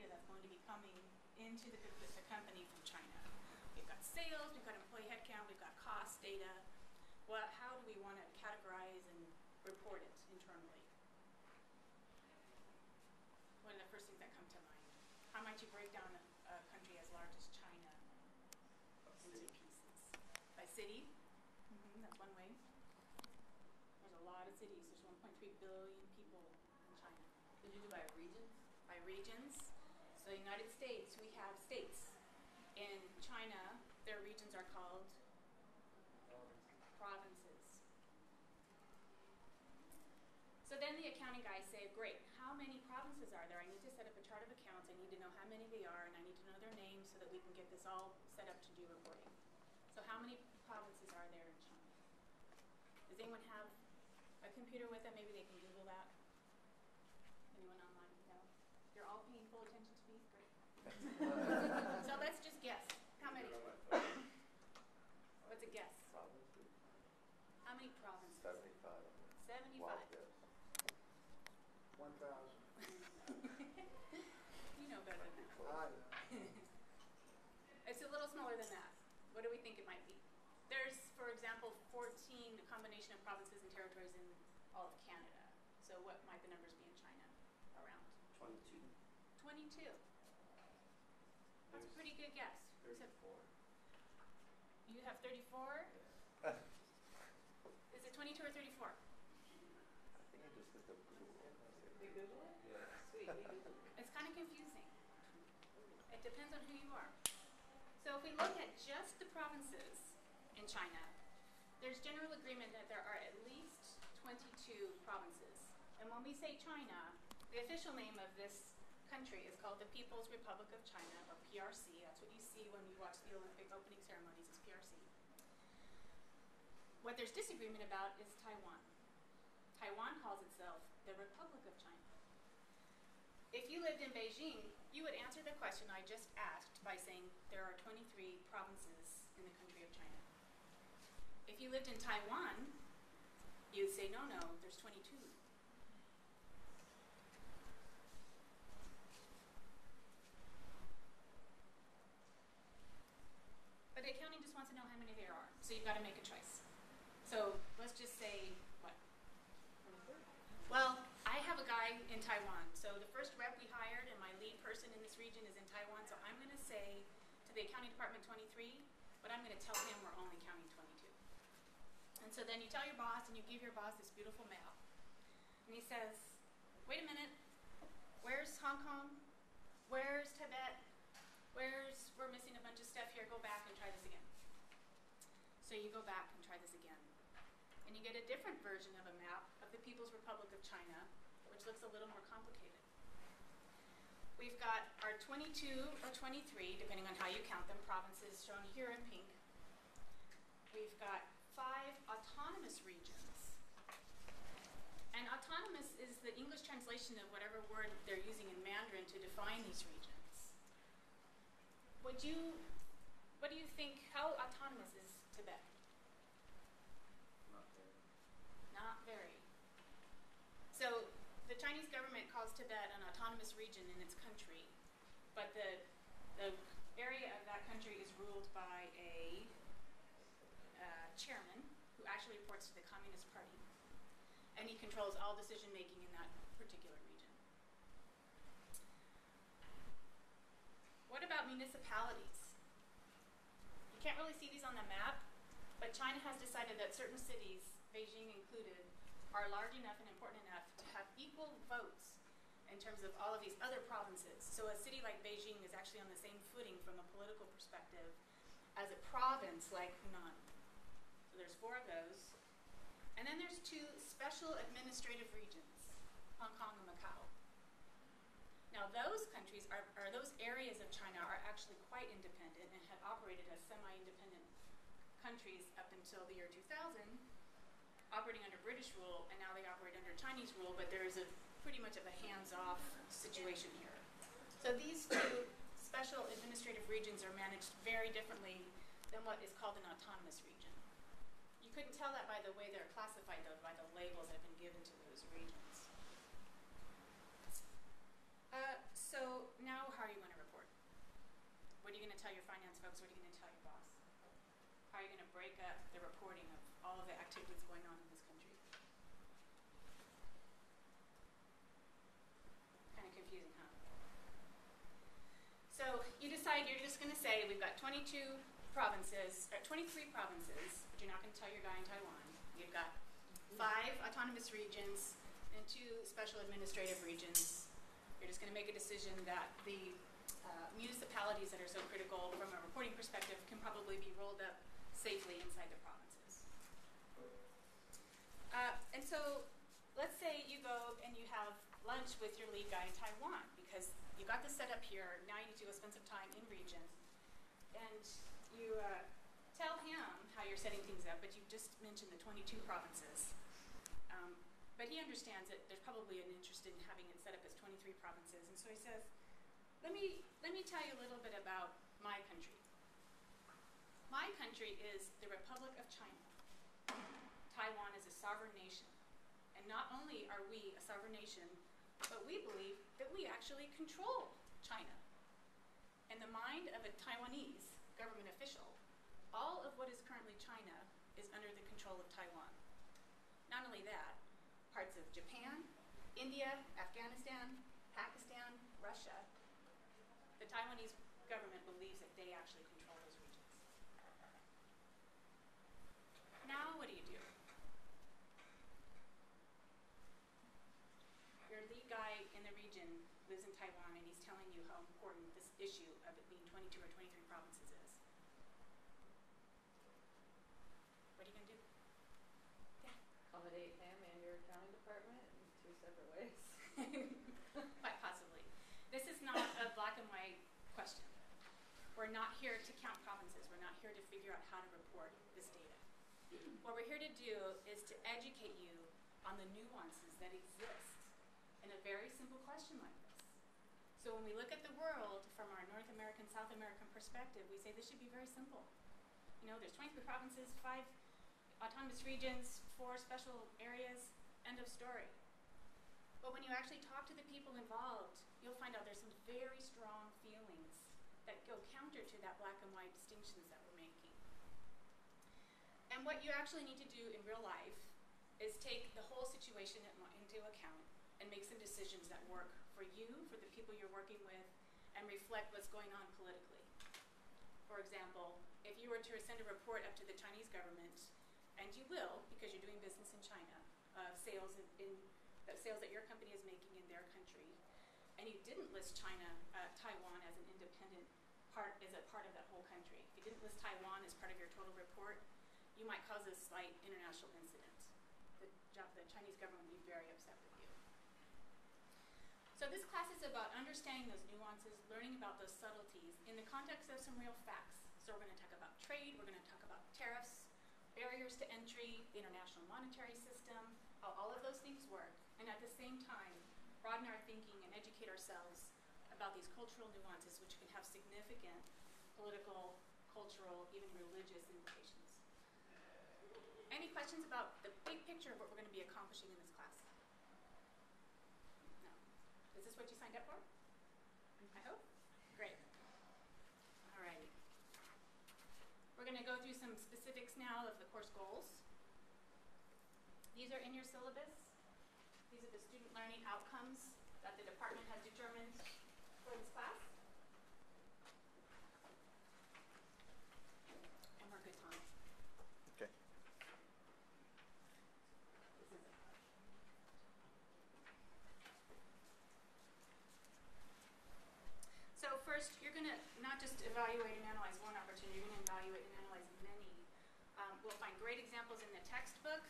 data that's going to be coming into the company from China. We've got sales, we've got employee headcount, we've got cost data. How do we want to categorize and report it internally? What are the first things that come to mind? How might you break down a country as large as China into pieces? By city? That's one way. There's a lot of cities. There's 1.3 billion people in China. Did you do by regions? By regions. So United States, we have states. In China, their regions are called provinces. So then the accounting guys say, great, how many provinces are there? I need to set up a chart of accounts. I need to know how many they are, and I need to know their names so that we can get this all set up to do reporting. So how many provinces are there in China? Does anyone have a computer with them? Maybe they can Google that. Anyone online? No? You're all paying full attention to me? Great. So let's just guess. How many? What's a guess? How many provinces? 75. 75. 1,000. You know better than that. It's a little smaller than that. What do we think it might be? There's, for example, 14, a combination of provinces and territories in all of Canada. So what might the numbers be in China? Around? 22. 22. That's a pretty good guess. 34. You have 34? Is it 22 or 34? I think I just looked up Google. You Google it? Yeah. Sweet, we Google it. It's kind of confusing. It depends on who you are. So if we look at just the provinces in China, there's general agreement that there are at least 22 provinces. And when we say China, the official name of this country is called the People's Republic of China, or PRC. That's what you see when you watch the Olympic opening ceremonies, is PRC. What there's disagreement about is Taiwan. Taiwan calls itself the Republic of China. If you lived in Beijing, you would answer the question I just asked by saying there are 23 provinces in the country of China. If you lived in Taiwan, you'd say, no, there's 22. But the accounting just wants to know how many there are, so you've got to make a choice. So let's just say, what? Well, I have a guy in Taiwan. So the first rep we hired and my lead person in this region is in Taiwan. So I'm going to say to the accounting department 23, but I'm going to tell him we're only counting 22. And so then you tell your boss and you give your boss this beautiful map. And he says, wait a minute, where's Hong Kong? Where's Tibet? We're missing a bunch of stuff here, go back and try this again. So you go back and try this again. And you get a different version of a map of the People's Republic of China, which looks a little more complicated. We've got our 22 or 23, depending on how you count them, provinces shown here in pink. We've got 5 autonomous regions. And autonomous is the English translation of whatever word they're using in Mandarin to define these regions. What do you think, how autonomous is Tibet? Not very. Not very. So the Chinese government calls Tibet an autonomous region in its country, but the area of that country is ruled by a chairman who actually reports to the Communist Party, and he controls all decision making in that particular region. What about municipalities? You can't really see these on the map, but China has decided that certain cities, Beijing included, are large enough and important enough to have equal votes in terms of all of these other provinces. So a city like Beijing is actually on the same footing from a political perspective as a province like Hunan. So there's 4 of those. And then there's 2 special administrative regions, Hong Kong and Macau. Now those countries, or those areas of China are actually quite independent and had operated as semi-independent countries up until the year 2000, operating under British rule, and now they operate under Chinese rule, but there is a pretty much of a hands-off situation here. So these 2 special administrative regions are managed very differently than what is called an autonomous region. You couldn't tell that by the way they're classified, though, by the labels that have been given to those regions. So now you going to tell your finance folks? What are you going to tell your boss? How are you going to break up the reporting of all of the activities going on in this country? Kind of confusing, huh? So you decide you're just going to say we've got 23 provinces, but you're not going to tell your guy in Taiwan. You've got 5 autonomous regions and 2 special administrative regions. You're just going to make a decision that the municipalities that are so critical from a reporting perspective can probably be rolled up safely inside the provinces. And so let's say you go and you have lunch with your lead guy in Taiwan because you got this set up here. Now you need to go spend some time in region. And you tell him how you're setting things up, but you just mentioned the 22 provinces. But he understands that there's probably an interest in having it set up as 23 provinces. And so he says, let me tell you a little bit about my country. My country is the Republic of China. Taiwan is a sovereign nation. And not only are we a sovereign nation, but we believe that we actually control China. In the mind of a Taiwanese government official, all of what is currently China is under the control of Taiwan. Not only that, parts of Japan, India, Afghanistan, Pakistan, Russia, the Taiwanese government believes that they actually control those regions. Now what do? Your lead guy in the region lives in Taiwan and he's telling you how important this issue of it being 22 or 23 provinces is. What are you going to do? Yeah. Accommodate him and your accounting department in 2 separate ways. Quite possibly. This is not a black and white question. We're not here to count provinces. We're not here to figure out how to report this data. What we're here to do is to educate you on the nuances that exist in a very simple question like this. So when we look at the world from our North American, South American perspective, we say this should be very simple. You know, there's 23 provinces, 5 autonomous regions, 4 special areas, end of story. But when you actually talk to the people involved, you'll find out there's some very strong feelings that go counter to that black and white distinctions that we're making. And what you actually need to do in real life is take the whole situation into account and make some decisions that work for you, for the people you're working with, and reflect what's going on politically. For example, if you were to send a report up to the Chinese government, and you will, because you're doing business in China, sales that your company is making in their country, and you didn't list Taiwan as an independent part, as a part of that whole country. If you didn't list Taiwan as part of your total report, you might cause a slight international incident. The Chinese government would be very upset with you. So this class is about understanding those nuances, learning about those subtleties in the context of some real facts. So we're going to talk about trade, we're going to talk about tariffs, barriers to entry, the international monetary system, how all of those things work, and at the same time, broaden our thinking and educate ourselves about these cultural nuances which can have significant political, cultural, even religious implications. Any questions about the big picture of what we're going to be accomplishing in this class? No. Is this what you signed up for? I hope. Great. All right. We're going to go through some specifics now of the course goals. These are in your syllabus. These are the student learning outcomes that the department has determined for this class. And we're good, Tom. Okay. So first, you're going to not just evaluate and analyze one opportunity, you're going to evaluate and analyze many. We'll find great examples in the textbook,